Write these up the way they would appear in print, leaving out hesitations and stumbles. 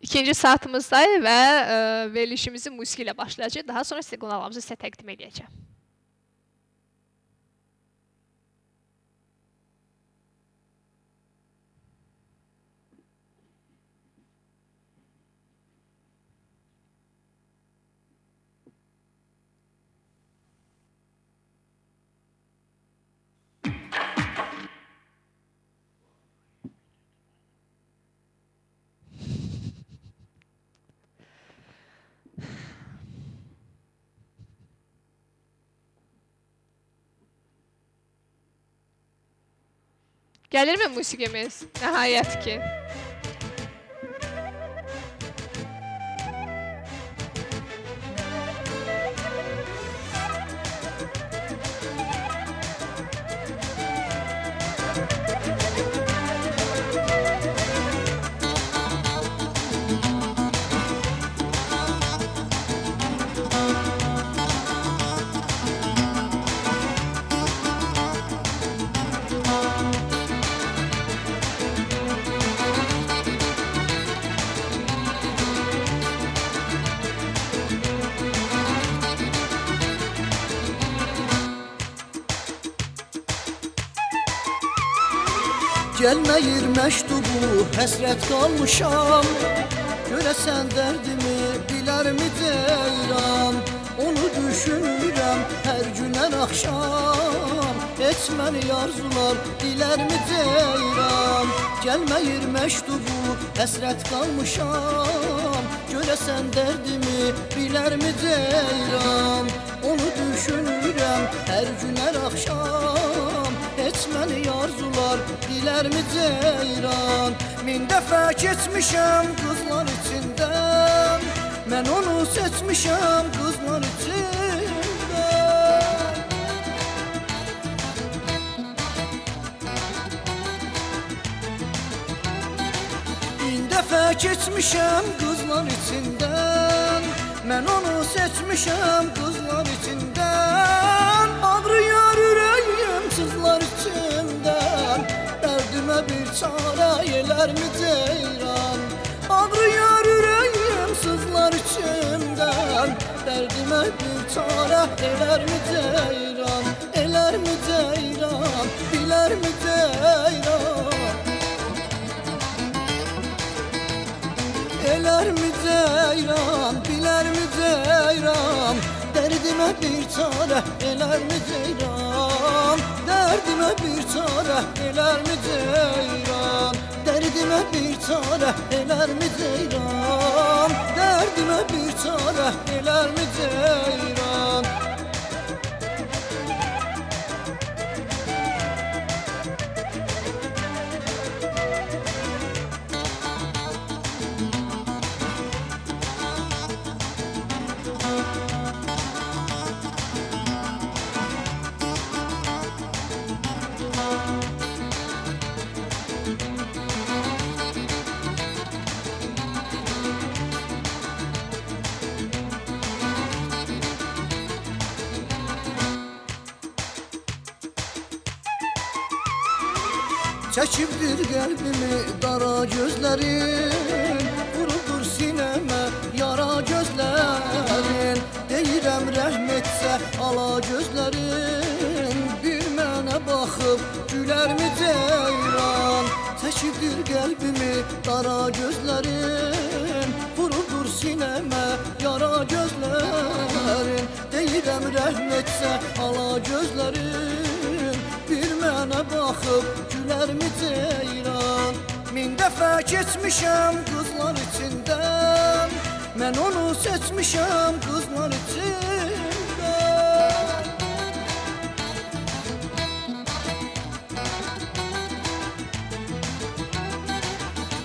İkinci saatimizdayız və verilişimizi musiqi ilə başlayacaq. Daha sonra sizə qonaqlarımızı sizə təqdim edəcəm. Gəlirmi musiqimiz? Nəhayət ki. Gəlməyir məktubu, həsrət qalmışam. Görəsən dərdimi, bilərmi ceyran. Onu düşünürəm hər gün hər axşam. Etməni arzular, dilərmi ceyran. Gəlməyir məktubu, həsrət qalmışam. Görəsən dərdimi, bilərmi ceyran. Onu düşünürəm hər gün hər axşam. Etməni arzular, dilərmi ceyran. Min dəfə keçmişəm qızlar içindən. Mən onu seçmişəm qızlar içindən. Min dəfə keçmişəm qızlar içindən. Mən onu seçmişəm qızlar içindən. Ağrıyar ürəyim sızlar içimdən. Dərdimə bir çarə elərmi ceyran. Ağrıyar ürəyim sızlar içimdən. Dərdimə bir çarə elərmi ceyran. Elərmi ceyran, bilərmi ceyran. Elərmi ceyran, bilərmi ceyran. Dərdimə bir çarə elərmi ceyran. Dərdimə bir çarə elərmi ceyran. Dərdimə bir çarə elərmi ceyran. Dərdimə bir çarə elərmi ceyran. Çəkibdir qəlbimi dara gözlərin. Vuruldur sinəmə yara gözlərin. Deyirəm rəhm etsə ala gözlərin. Bir mənə baxıb gülərmi ceyran. Çəkibdir qəlbimi dara gözlərin. Vuruldur sinəmə yara gözlərin. Deyirəm rəhm etsə ala gözlərin. Bir mənə baxıb gülərmi ceyran. Min dəfə keçmişəm qızlar içindən. Mən onu seçmişəm qızlar içindən.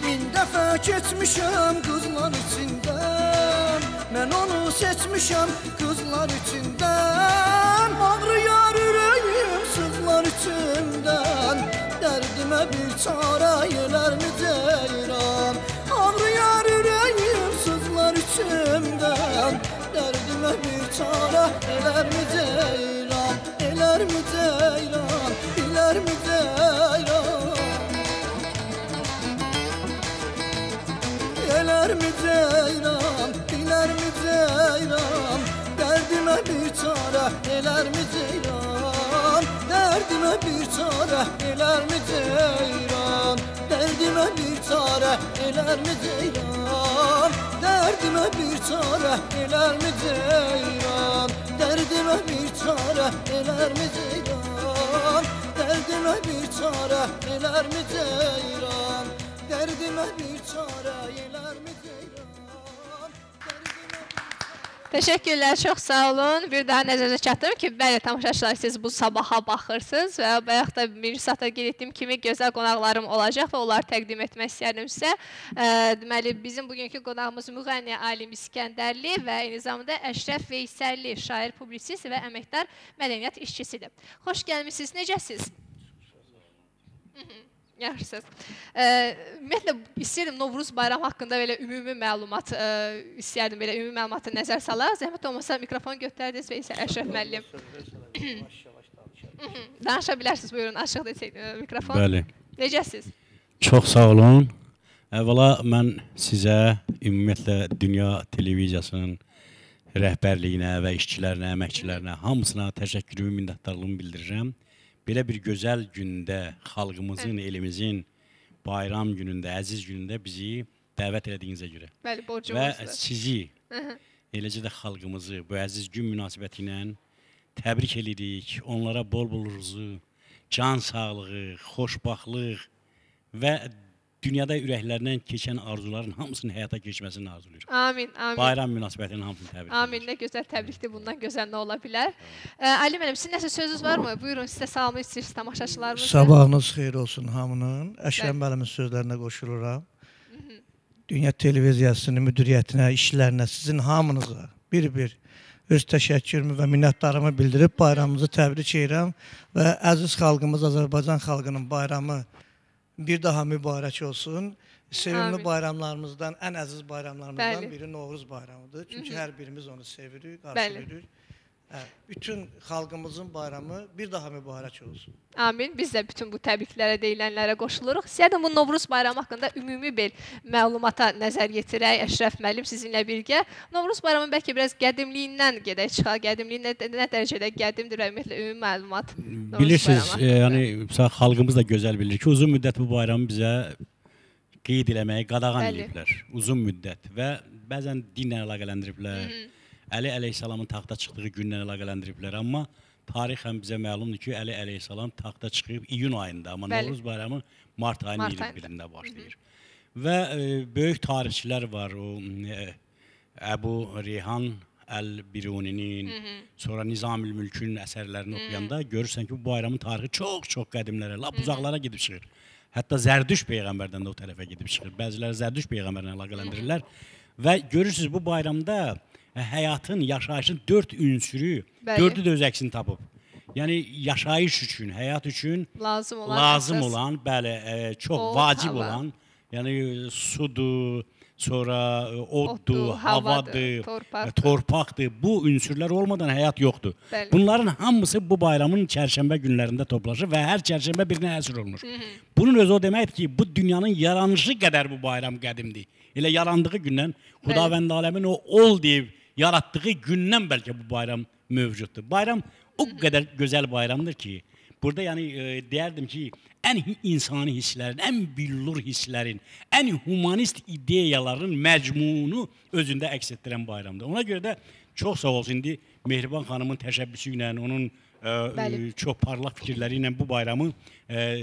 Min dəfə keçmişəm qızlar içindən. Mən onu seçmişəm qızlar içindən. Ağrıyar ürəyim sızlar içimdən. Dərdimə bir çarə elərmi ceyran. Ağrıyar ürəyim sızlar içimdən. Dərdimə bir çarə elərmi ceyran. Elərmi ceyran, bilərmi ceyran. Elərmi ceyran, bilər mi ceyran, dərdimə bir çarə elər mi ceyran, dərdimə bir çarə elər mi ceyran, dərdimə bir çarə elər mi ceyran, dərdimə bir çarə elər mi ceyran, dərdimə bir çarə elər mi ceyran, dərdimə bir çarə elər mi ceyran, dərdimə bir çarə elər mi ceyran. Teşekkürler, çok sağ olun. Bir daha nəzərə çatdırım ki, bəli, tamaşaçılar, siz bu sabaha baxırsınız və bayaq da bir saata qeyd etdiyim kimi gözəl qonaqlarım olacaq və onları təqdim etmək istəyirəm sizə. Deməli, bizim bugünkü qonağımız müğənni Alim İskəndərli və eyni zamanda Əşrəf Veysəlli, şair, publisist və əməkdar mədəniyyət işçisidir. Xoş gəlmişsiniz, necəsiz? Yaxşısınız. Ümumiyyətlə, istəyirdim Novruz bayramı haqqında belə ümumi məlumat istəyərdim, belə ümumi məlumatı nəzər salaq. Zəhmət olmasa mikrofonu götürdiniz Veysəl Əşrəf müəllim. Danışa bilərsiniz, buyurun, açıq desək mikrofon. Bəli. Necəsiz? Çox sağ olun. Əvvəla mən sizə ümumiyyətlə Dünya Televiziyasının rəhbərliyinə və işçilərinə, əməkçilərinə hamısına təşəkkürümü, minnətdarlığımı bildirirəm. Belə bir gözəl gündə, xalqımızın, elimizin bayram günündə, əziz günündə bizi dəvət elədiyinizə görə. Bəli, borcumuzdur. Və sizi, eləcə də xalqımızı bu əziz gün münasibəti ilə təbrik edirik. Onlara bol-bol ruzu, can sağlığı, xoşbaxtlıq və dünyada ürəklərindən keçən arzuların hamısının həyata keçməsini arzulayır. Amin, amin. Bayram münasibətinin hamısını təbrik edirik. Amin, nə gözəl təbrikdir, bundan gözəl nə ola bilər. Ali müəllim, sizin nəsə sözünüz varmı? Buyurun, sizə salamı istəyirsiniz tamaşaçılarımızı. Sabahınız xeyir olsun hamının. Əşrəf müəllimin sözlərinə qoşuluram. Dünya Televiziyasının müdiriyyətinə, işlərinə, sizin hamınıza bir-bir öz təşəkkürümü və minnətdarımı bildirib bayramımızı təbrik edirəm və əziz xalqımız, Azərbaycan xalqının bayramı bir daha mübarək olsun. Sevimli bayramlarımızdan, ən əziz bayramlarımızdan biri Novruz bayramıdır. Çünki hər birimiz onu sevirik, qarşılayırıq. Bütün xalqımızın bayramı bir daha mübarək olsun. Amin. Biz də bütün bu təbriklərə, deyilənlərə qoşuluruq. Sizlərdən bu Novruz bayramı haqqında ümumi bir məlumata nəzər yetirək. Əşrəf müəllim sizinlə birgə. Novruz bayramı bəlkə biraz qədimliyindən gedək çıxaq. Qədimliyi nə dərəcədə qədimdir, ümumiyyətlə ümumi məlumat. Bilirsiniz, yəni xalqımız da gözəl bilir ki, uzun müddət bu bayramı bizə qeyd eləməyi qadağan ediblər. Uzun müddət və bəzən dinlə əlaqələndiriblər. Əli əleyhissalamın taxta çıxdığı gündən əlaqələndiriblər, amma tarixən bizə məlumdur ki, Əli əleyhissalam taxta çıxıb iyun ayında, amma Novruz bayramı mart ayının 21-də başlayır. Və böyük tarixçilər var, o Əbu Reyhan Əl-Biruninin, sonra Nizamül Mülkün əsərlərini oxuyanda görürsən ki, bu bayramın tarixi çox-çox qədimlərə, lap uzaqlara gedib çıxır. Hətta Zərdüş Peyğəmbərdən də o tərəfə gedib çıxır. Bəziləri Zərdüş Peyğəmbərlə əlaqələndirirlər və görürsünüz bu bayramda həyatın, yaşayışın 4 ünsürü, 4-ü də öz əksini tapıb. Yəni, yaşayış üçün, həyat üçün lazım olan, bəli, çox vacib olan, yəni sudur, sonra oddur, havadır, torpaqdır. Bu ünsürlər olmadan həyat yoxdur. Bunların hamısı bu bayramın çərşənbə günlərində toplaşır və hər çərşənbə birinə həsr olunur. Bunun özü o deməkdir ki, bu dünyanın yaranışı qədər bu bayram qədimdir. Elə yarandığı gündən Xudavənd aləmin o ol deyib yaratdığı gündən bəlkə bu bayram mövcuddur. Bayram o qədər gözəl bayramdır ki, burada yəni deyərdim ki, ən insani hisslərin, ən billur hisslərin, ən humanist ideyaların məcmunu özündə əks etdirən bayramdır. Ona görə də çox sağ olsun, indi Mehriban xanımın təşəbbüsü ilə, onun çox parlaq fikirləri ilə bu bayramı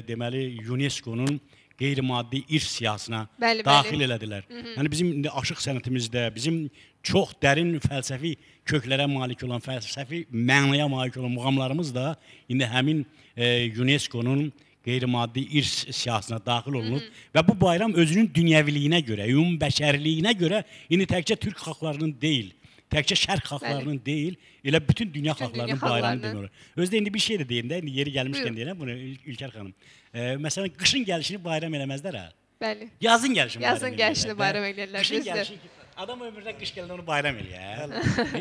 deməli UNESCO-nun qeyri-maddi irs siyahısına daxil elədilər. Yəni bizim indi aşıq sənətimizdə, bizim çox dərin fəlsəfi köklərə malik olan, fəlsəfi mənaya malik olan muğamlarımız da indi həmin UNESCO-nun qeyri-maddi irs siyahısına daxil olunub və bu bayram özünün dünyəviliyinə görə, ümumbəşərliyinə görə indi təkcə Türk xalqlarının deyil, təkcə şərq xalqlarının deyil, elə bütün dünya xalqlarının bayramı demək. Özdə indi bir şey də deyim də, indi yeri gəlmişkən deyirəm bunu İlker xanım. Məsələn, qışın gəlişini bayram eləməzlər ha? Bəli. Yazın gəlişini bayram eləyirlər. Qışın gəlişini, adam ömründə qış gələn onu bayram eləyər.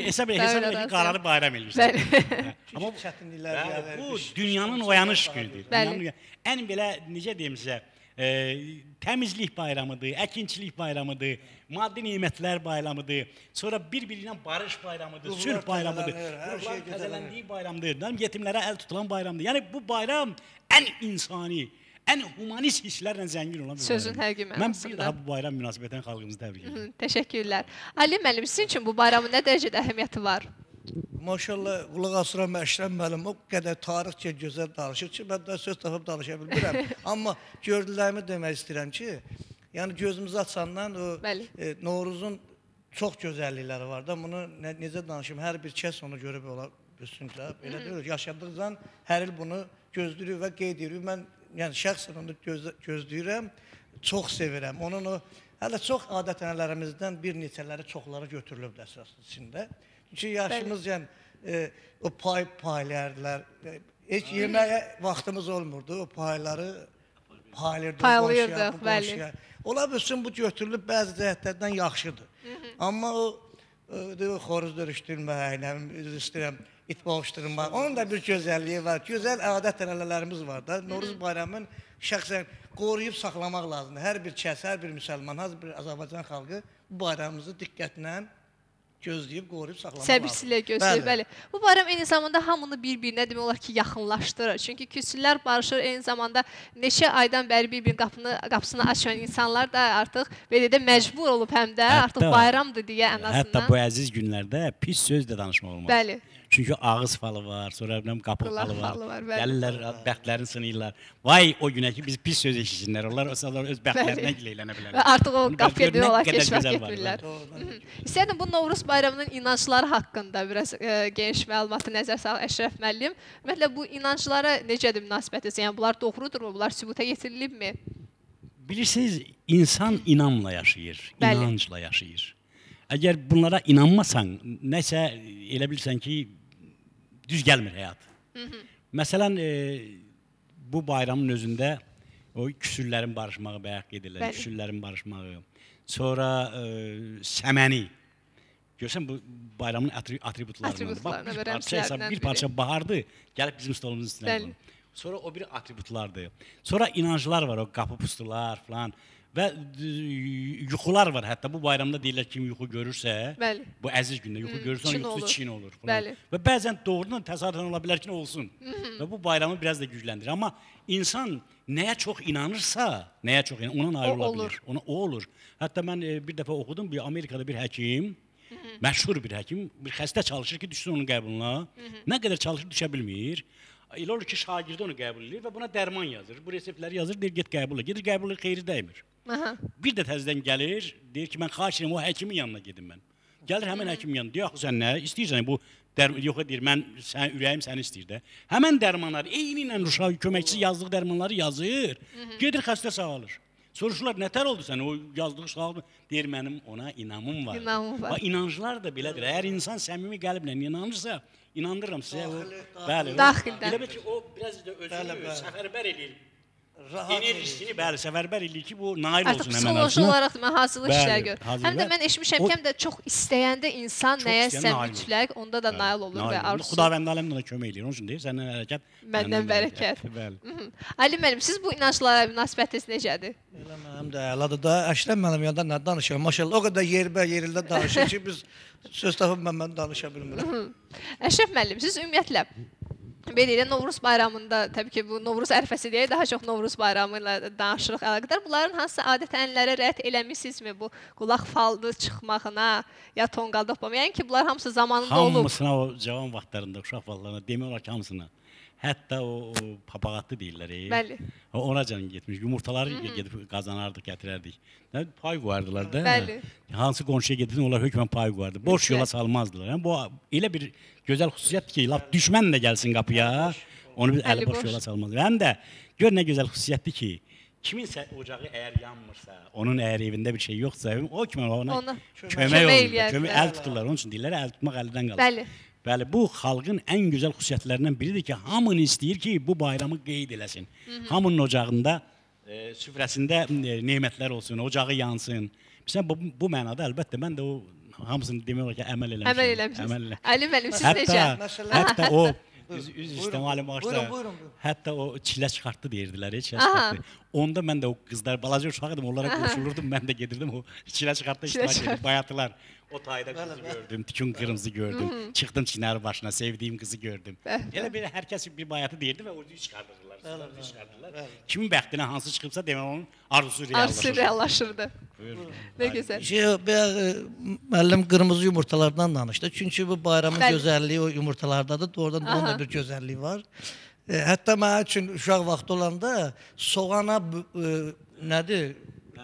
Hesab elə ki, qararı bayram eləyirsən. Amma çətinliklər gəlir. Bu dünyanın oyanış günüdür. Ən belə, necə deyim sizə, təmizlik bayramıdır, əkinçilik bayramıdır, maddi nemətlər bayramıdır, sonra bir-biriyle barış bayramıdır, sülh bayramıdır, ruhlar təzələndiyi bayramdır, yetimlərə əl tutulan bayramdır. Yəni bu bayram ən insani, ən humanist hisslərlə zəngin olan bir bayram. Sözün həqiqi mənasında. Mən bir daha bu bayram münasibətən xalqımızı təbrik edirəm. Təşəkkürlər. Ali müəllim, sizin üçün bu bayramın nə dərəcədə əhəmiyyəti var? Maşallah, qulaq asıram Əşrəf müəllim o qədər tarixçə gözəl danışır ki, mən də söz tapıb danışa bilmirəm. Amma gördüklərimi demək istəyirəm ki, yəni gözümüzü açandan o Novruzun çox gözəllikləri var da, bunu necə danışım, hər bir kəs onu görüb ola bilsin ki, belə deyir, yaşadıqdan hər il bunu gözləyir və qeyd edir. Mən yəni şəxsən onu gözləyirəm, çox sevirəm. Onun o, hələ çox adət-ənənələrimizdən bir neçələri çoxları götürülüb əsas içində. Çünki yaşımız yəni o paylayardılar. Heç yeməyə vaxtımız olmurdu. O payları paylayırdıq, bəli. Ola bilsin bu götürülüb bəzi cəhətlərdən yaxşıdır. Amma o xoruz dörüşdürmək, üzr istəyirəm, it boğuşdurmaq, onun da bir gözəlliyi var. Gözəl adət-ənənələrimiz var da. Novruz bayramını şəxsən qoruyub saxlamaq lazımdır. Hər bir kəs, hər bir müsəlman, hər bir Azərbaycan xalqı bu bayramımızı diqqətlə gözləyib, qoruyub saxlamaq lazım. Səbirsilə gözləyib, bəli. Bu bayram eyni zamanda hamını bir-birinə demək olar ki, yaxınlaşdırır. Çünki küsürlər barışır, eyni zamanda neçə aydan bəri bir-birinin qapısını açan insanlar da artıq belə də məcbur olub həm də, artıq bayramdır deyə ən azından. Hətta bu əziz günlərdə pis söz də danışmaq olmaz. Bəli. Çünki ağız falı var, sonra qapı falı var, gəlirlər, bəxtlərini sınıyırlar. Vay o günə ki, biz pis söz eşitsinlər, onlar öz bəxtlərinə giləylənə bilərlər. Və artıq o qapıya demək olar ki, heç vaxt getmirlər. İstəyirəm, bu Novruz bayramının inancları haqqında biraz geniş məlumatı nəzər salaq Əşrəf müəllim. Ümumiyyətlə, bu inanclara necədir münasibətiniz? Yəni, bunlar doğrudurmu? Bunlar sübuta yetirilibmi? Bilirsiniz, insan inamla yaşayır, inancla yaşayır. Əgər bunlara inanmasan, nəsə elə bilirsən ki, düz gəlmir həyat. Məsələn, bu bayramın özündə o küsürlərin barışmağı bayaq edirlər, küsürlərin barışmağı, sonra səməni. Görürsən, bu bayramın atributlarından. Bir parça bahardır, gəlib bizim stolumuzun üstünə qoyun. Sonra o bir atributlardır. Sonra inanclar var, o qapı pustular falan. Və yuxular var, hətta bu bayramda deyirlər kim yuxu görürsə, bu əziz gündə yuxu görürsə, onun yuxusu Çin olur. Və bəzən doğrudan təsadüfən ola bilər ki, olsun. Və bu bayramı biraz da gücləndirir. Amma insan nəyə çox inanırsa, ona nail ola bilir. O olur. Hətta mən bir dəfə oxudum, Amerikada bir həkim, məşhur bir həkim, bir xəstə çalışır ki, düşsün onun qəbuluna. Nə qədər çalışır, düşə bilmir. Elə olur ki, şagirdi onu qəbul edir və buna dərman yazır. Bu reseptləri yazır, deyir, get qəbul et. Gedir, qəbul et, xeyri dəymir. Bir də təzədən gəlir, deyir ki, mən xahiş edirəm, o həkimin yanına gedim mən. Gəlir həmən həkimin yanına, deyir, axı sən nə istəyirsən, bu yox deyir, mən ürəyim səni istəyir də. Həmən dərmanları, eyni ilə uşaq köməkçisi yazdığı dərmanları yazır, gedir, xəstə sağalır. Soruşurlar, nətər oldu sən, o yazdığı sağalır, deyir, mənim ona inamım var. İnanclar da belədir, əgər insan səmimi qəlblə inanırsa, inandırıram sizə o, bəli, elə ki, o biraz da özünü səfərbər edir, enerjisini, bəli, səfərbər edir ki, bu nail olsun həmən arasına. Artıq psixoloji olaraq mən hazırlıq işlər görürəm. Həm də mən eşmişəm ki, həm də çox istəyəndə insan nəyəsə mütləq, onda da nail olur və arzusu. Xudavənd aləm ona kömək edir, onun üçün deyir, səndən hərəkət, məndən bərəkət. Ali müəllim, siz bu inanclara münasibətiniz necədir? Elə mənim də əladır da, Əşrəf müəllim yanında nə danışıram? Maşallah, o qədər yerində danışır ki, biz söz tapıb mən danışa bilmirəm. Əşrəf müəllim, siz ümumiyyətlə, belə elə Novruz bayramında, təbii ki, bu Novruz ərfəsi deyək, daha çox Novruz bayramı ilə danışırıq əlaqədar. Bunların hansı adət-ənənələrə rəayət eləmisinizmi bu qulaq faldı çıxmağına, ya tonqal toplama? Yəni ki, bunlar hamısı zamanında olub. Hamısına o cavan vaxtlarında, uşaq vaxtlarında demək olar ki, hamısına. Hətta o papağatlı deyirlər. Bəli. Ona canım getmiş. Yumurtaları gedib qazanardıq, gətirərdik. Pay qoyardılar da. Bəli. Hansı qonşuya gedirdi, onlar hökmən pay qoyardı. Boş yola salmazdılar. Bu elə bir gözəl xüsusiyyətdir ki, düşmən də gəlsin qapıya, onu biz əli boş yola salmazdır. Həm də gör nə gözəl xüsusiyyətdir ki, kiminsə ocağı əgər yanmırsa, onun əgər evində bir şey yoxsa, o kimi ona kömək olur. Əl tuturlar, onun üçün deyirlər, əl tutmaq əldən qalır. Bəli. Bəli, bu xalqın ən gözəl xüsusiyyətlərindən biridir ki, hamını istəyir ki, bu bayramı qeyd eləsin. Hamının ocağında, süfrəsində nemətlər olsun, ocağı yansın. Bu mənada əlbəttə, mən də o hamısını demək olar ki, əməl eləmişim. Əməl eləmişsiniz. Ali müəllim, siz necə? Hətta o Üz üstə Ali Maaşda. Buyurun. Hətta o çilə çıxartdı deyirdilər, çilə çıxartdı. Onda mən də o qızlar, balaca uşaq idim, onlara qoşulurdum, mən də gedirdim o çilə çıxartda iştirak edirdim, bayatılar. O tayda qızı gördüm, tükün qırmızı gördüm, çıxdım Çinarı başına, sevdiyim qızı gördüm. Elə belə hər kəs bir bayatı deyirdi və o çıxardırdılar. Kimin bəxtinə hansı çıxıbsa demək onun arzusu reallaşırdı. Ne güzel. Müəllim qırmızı yumurtalardan danışdı. Çünki bu bayramın gözəlliyi o yumurtalardadır. Doğrudan da onun da bir gözəlliyi var. Hətta mənim üçün uşaq vaxtı olanda soğana nədir?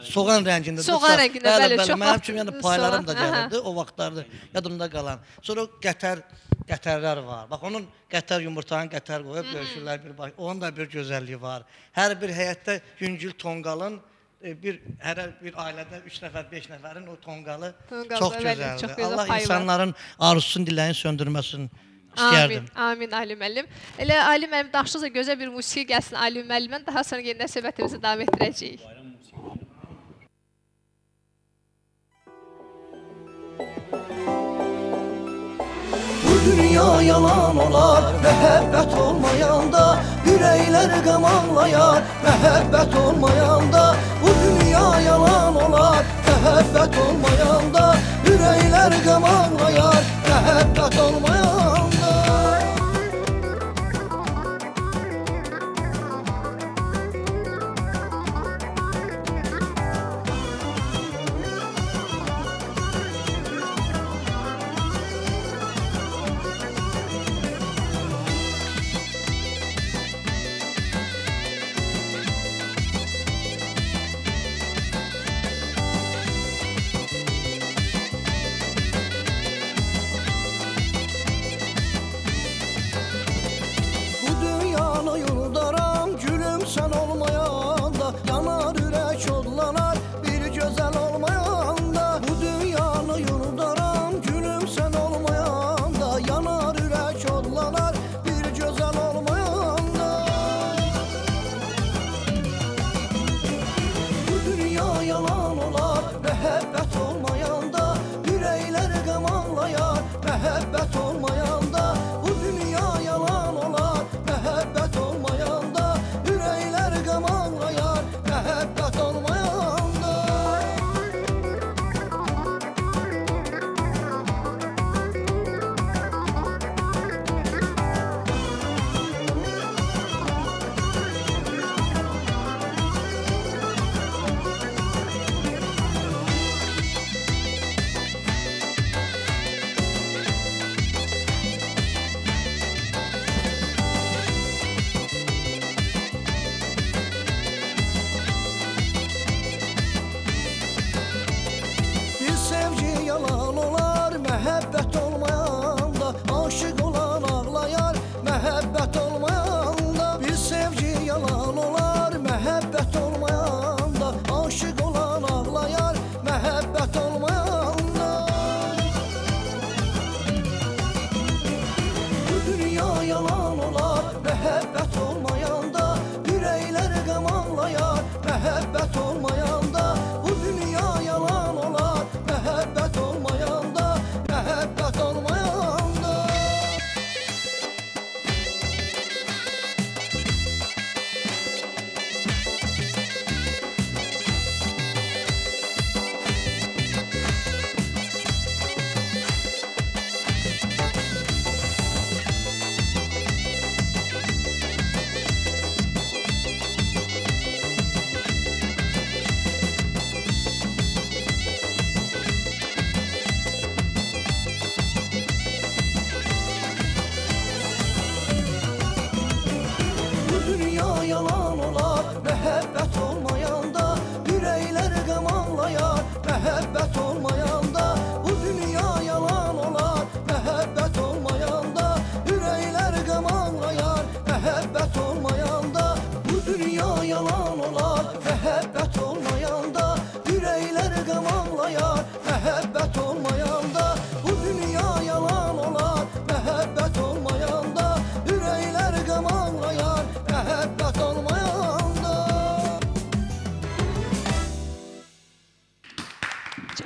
Soğan rəngində. Soğan rəngində, bəli. Mənim üçün yəni paylarım da gəlirdi o vaxtlarda yadımda qalan. Sonra qətərlər var. Bax onun qətər yumurtanın qətər qoyub döyüşürlər bir baş. Onun da bir gözəlliyi var. Hər bir həyətdə yüngül tonqalın hər bir ailədə 3 nəfər, 5 nəfərin o tonqalı çox gözəldir. Allah insanların arzusunu, diləyini söndürməsin istəyərdim. Amin Ali müəllim. Elə Ali müəllim daşlıqsa gözəl bir musiqi gəlsin Ali müəllimdən. Daha sonra yenidən söhbətimizi davam etdirəcəyik. Dünya yalan olar, məhəbbət olmayanda ürəklər qəm ağlayar, məhəbbət olmayanda bu dünya yalan olar, məhəbbət olmayanda ürəklər qəm ağlayar, məhəbbət olmayanda.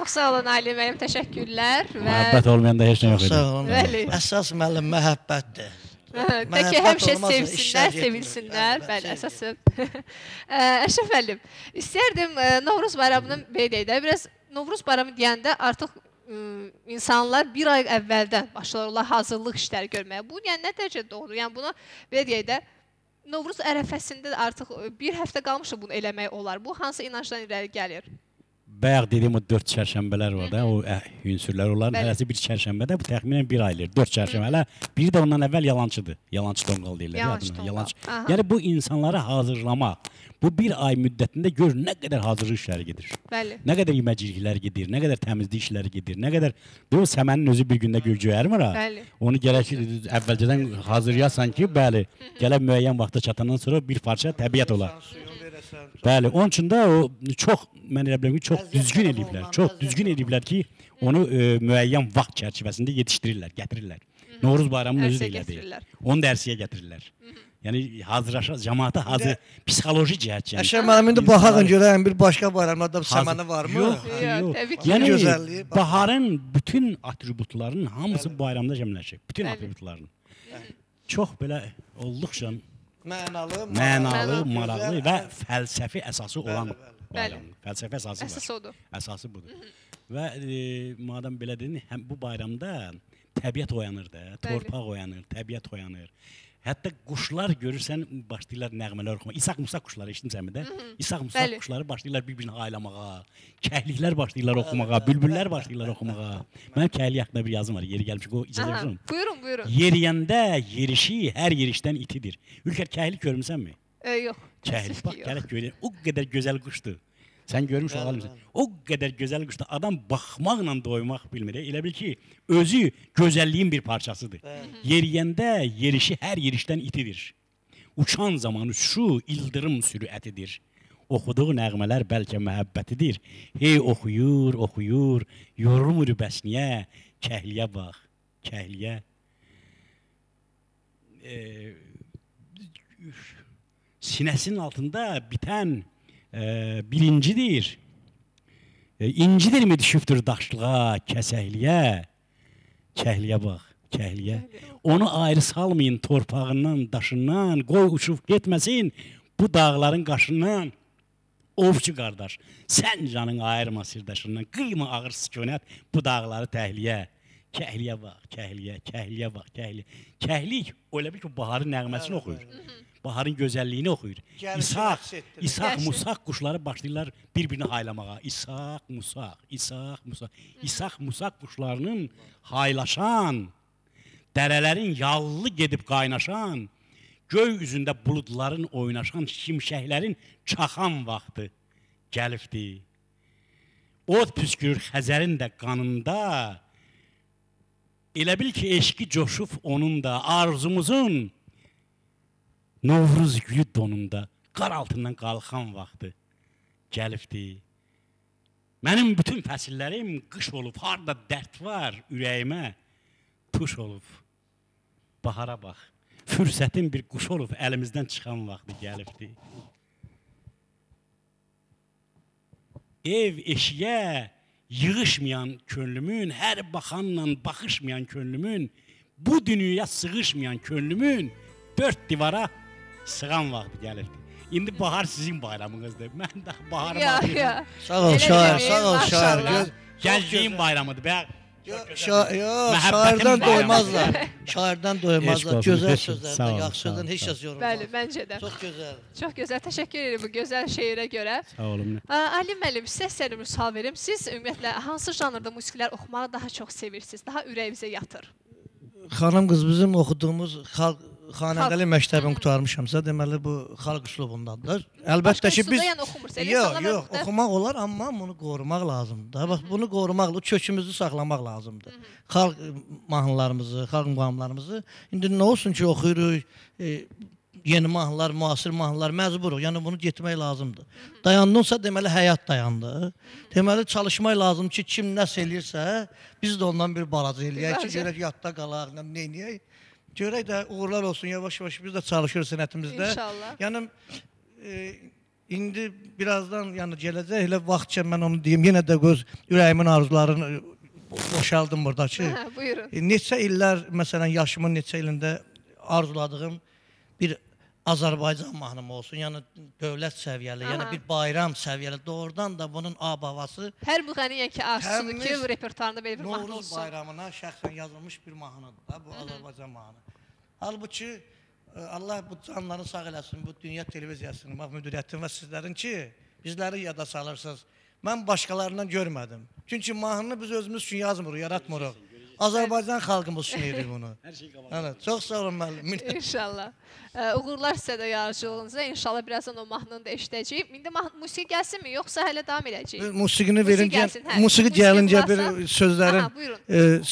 Sağ olun Ali müəllim, təşəkkürlər. Məhəbbət olmayanda heç nə yox idi. Sağ olun. Əsas müəllim məhəbbətdir. Tək həmişə sevsinlər, sevilsinlər. Bəli, əsasın. Əşrəf müəllim, istərdim Novruz bayramının belə deyək də, biraz Novruz bayramı deyəndə artıq insanlar bir ay əvvəldən başlayırlar hazırlıq işləri görməyə. Bu, yəni nə dərəcə doğrudur? Yəni bunu belə deyək də, Novruz ərəfəsində artıq bir həftə qalmışdı bunu eləmək olar. Bu, hansı inancdan irəli gəlir? Bayaq dediyim o 4 çərşənbələr var da, o ünsürlər onların hələsi bir çərşənbədə, bu təxminən bir aydır, 4 çərşənbə. Hələ biri də ondan əvvəl yalancıdır, yalancı tonqal deyirlər. Yalancı tonqal. Yəni bu insanları hazırlamaq, bu bir ay müddətində gör nə qədər hazırlıq işləri gedir. Bəli. Nə qədər yeməciklər gedir, nə qədər təmizlik işləri gedir, nə qədər... Bu səmənin özü bir gündə göyərmir ha? Bəli. Onu gərək əvvəlcədən hazırlayasan ki, bəli, gələn müəyyən vaxta çatandan sonra bir parça təbiət olar. Bəli, onun üçün də o çox, mən elə biləm ki, çox düzgün ediblər. Çox düzgün ediblər ki, onu müəyyən vaxt çərçivəsində yetişdirirlər, gətirirlər. Novruz bayramının özü də elə deyil. Onu dərsiyə gətirirlər. Yəni hazırlaşa, cəmaata hazır, psixoloji cəhət. Əşrəf müəllim, indi baxaq görək bir başqa bayramlarda səməni varmı? Yox. Yəni baharın bütün atributlarının hamısı bayramda cəmləşir. Bütün atributlarının. Çox belə olduqca mənalı, maraqlı və fəlsəfi əsası olan bayram. Fəlsəfi əsası var. Əsas odur. Əsası budur. Və madəm belə dedin, həm bu bayramda təbiət oyanır da, torpaq oyanır, təbiət oyanır. Hətta quşlar görürsən, başlayırlar nəğmələr oxumağa. İsaq-musaq quşları eşitmişsənmi də? İsaq-musaq quşları başlayırlar bir-birini haylamağa. Kəhliklər başlayırlar oxumağa, bülbüllər başlayırlar oxumağa. Mənim kəhlik haqqında bir yazım var, yeri gəlmiş. O icazə verirəm. Buyurun, buyurun. Yeriyəndə yerişi hər yerişdən itidir. Ülker kəhlik görmüsənmi? Yox. Kəhlik, bax, gələk görək. O qədər gözəl quşdur. Sən görmüş olalımsan. O qədər gözəl quşdur. Adam baxmaqla doymaq bilmir. Elə bil ki, özü gözəlliyin bir parçasıdır. Yeriyəndə yerişi hər yerişdən itidir. Uçan zaman uçuşu ildırım sürətidir. Oxuduğu nəğmələr bəlkə məhəbbətidir. Hey oxuyur, oxuyur, yorulmur bəsniyə. Kəhliyə bax, kəhliyə. Sinəsinin altında bitən bilincidir. İncidirmi düşübdür daşlığa, kəsəkliyə? Kəhliyə bax, kəhliyə. Onu ayrı salmayın torpağından, daşından, qoy uçub getməsin bu dağların qaşından. Ovçu qardaş, sən canın ayırma sirdaşından, qıyma ağır sükunət bu dağları təhliyə. Kəhliyə bax, kəhliyə, kəhliyə bax, kəhliyə. Kəhlik, öyle bir ki, baharın nəğməsini oxuyur. Baharın gözəlliyini oxuyur. İsaq, musaq quşları başlayırlar bir-birini haylamağa. İsaq, musaq, İsaq, musaq. İsaq, musaq quşlarının haylaşan, dərələrin yallı gedib qaynaşan, göy üzündə buludların oynaşan, şimşəklərin çaxan vaxtı gəlibdi. Od püskürür Xəzərin də qanında, elə bil ki, eşqi coşub onun da, arzumuzun Novruz gülü donunda, qar altından qalxan vaxtı gəlibdi. Mənim bütün fəsillərim qış olub, harada dərd var ürəyimə, tuş olub. Bahara bax, fürsətin bir quş olub, əlimizdən çıxan vaxtı gəlibdi. Ev eşiyə yığışmayan könlümün, hər baxanla baxışmayan könlümün, bu dünyaya sığışmayan könlümün dörd divara sığan vaxtı gəlirdi. İndi bahar sizin bayramınızdır. Mən də baharım var. Sağ ol şair, sağ ol şair. Gəncliyin bayramıdır. Şairdən doymazlar. Şairdən doymazlar. Gözəl sözlərdən, yaxşı sözlərdən heç kəs yorulmaz. Bəli, məncə də. Çox gözəl. Çox gözəl. Təşəkkür edirəm bu gözəl şeirə görə. Sağ olun. Ali müəllim, sizə istəyirəm sual verim. Siz ümumiyyətlə hansı janrda musiqilər oxumağı daha çox sevirsiniz? Daha ürəyinizə yatır? Xanım qız, bizim oxuduğumuz xanəndəli məktəbini qutarmışamsa, deməli bu xalq üslubundadır. Əlbəttə ki biz yox, oxumaq olar, amma bunu qorumaq lazımdır. Bax, bunu qorumaq, kökümüzü saxlamaq lazımdır. Xalq mahnılarımızı, xalq muğamlarımızı. İndi nə olsun ki, oxuyuruq, yeni mahnılar, müasir mahnılar məcburuq. Yəni bunu getmək lazımdır. Dayandınsa deməli həyat dayandı. Deməli çalışmaq lazım ki, kim nəsə eləyirsə, biz də ondan bir balaca eləyək ki, görək yadda qalaq, nə eləyək. Görək də uğurlar olsun, yavaş-yavaş biz də çalışırıq sənətimizdə. İnşallah. Yəni indi birazdan gələcək, elə vaxt ki mən onu deyim, yenə də öz ürəyimin arzularını boşaldım buradakı. Buyurun. Neçə illər, məsələn, yaşımın neçə ilində arzuladığım bir Azərbaycan mahnım olsun, yəni dövlət səviyyəli, yəni bir bayram səviyyəli, doğrudan da bunun ab-havası Hər bu qəniyyən ki, arzusudur ki, bu repertuarında belə bir mahnı olsun. Novruz bayramına şəxsən yazılmış bir mahnıdır da, bu Azərbaycan mahnı. Halbuki, Allah bu canlarını sağ eləsin, bu dünya televiziyasının, müdiriyyətin və sizlərin ki, bizləri yada salırsınız. Mən başqalarından görmədim. Çünki mahnını biz özümüz üçün yazmırıq, yaratmırıq. Azərbaycan xalqımız üçün edirik bunu. Evet, çox sağ olun müəllim. İnşallah. Uğurlar sizə də yaradıcılığınıza. İnşallah birazdan o mahnını da eşidəcəyik. İndi musiqi gəlsinmi, yoxsa hələ davam edəcəyik? Musiqini verincə, musiqi gəlincə bir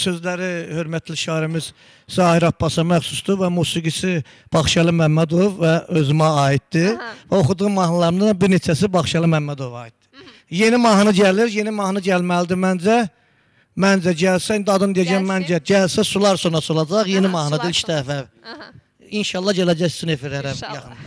sözləri hörmətli şairimiz Zahir Abbasa məxsusdur və musiqisi Baxşəli Məmmədov və özümə aiddir. Oxuduğum mahnılarımdan bir neçəsi Baxşəli Məmmədova aiddir. Yeni mahnı gəlir, yeni mahnı gəlməlidir məncə. Məncə gəlsə, indi adını deyəcəm məncə, gəlsə sular sona solacaq, yeni mahnıdır ilk dəfə. İnşallah gələcək sizin efirlərə yaxın.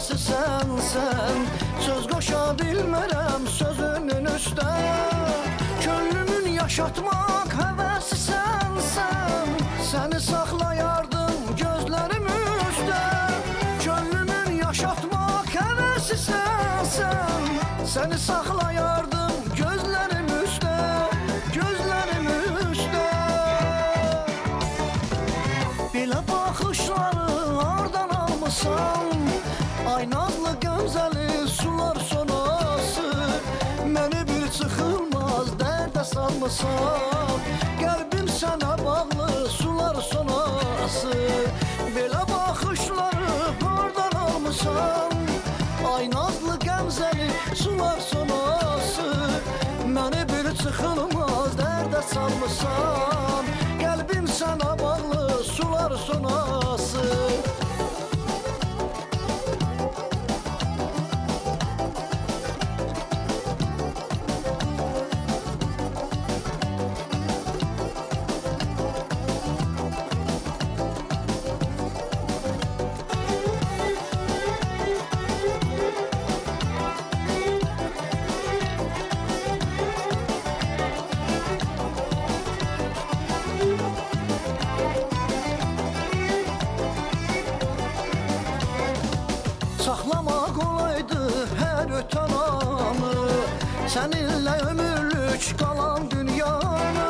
Sen söz qoşa bilmərəm sözünün üstə Könlümün yaşatmaq həvəsi sənsən Səni saxlayardım gözlərim üstə Könlümün yaşatmaq həvəsi sənsən Səni saxlayardım gözlərim üstə Gözlərim üstə Belə baxışları hardan almışsan Ay nazlı gömzəli sular sonası Məni bir çıxılmaz dərdə salmışsan Qəlbim sənə bağlı sular sonası Belə baxışları hardan almışsan Ay nazlı gömzəli sular sonası Məni bir çıxılmaz dərdə salmışsan Qəlbim sənə bağlı sular sonası Saxlamaq olaydı hər ötən anı Səninlə ömürlük qalan dünyanı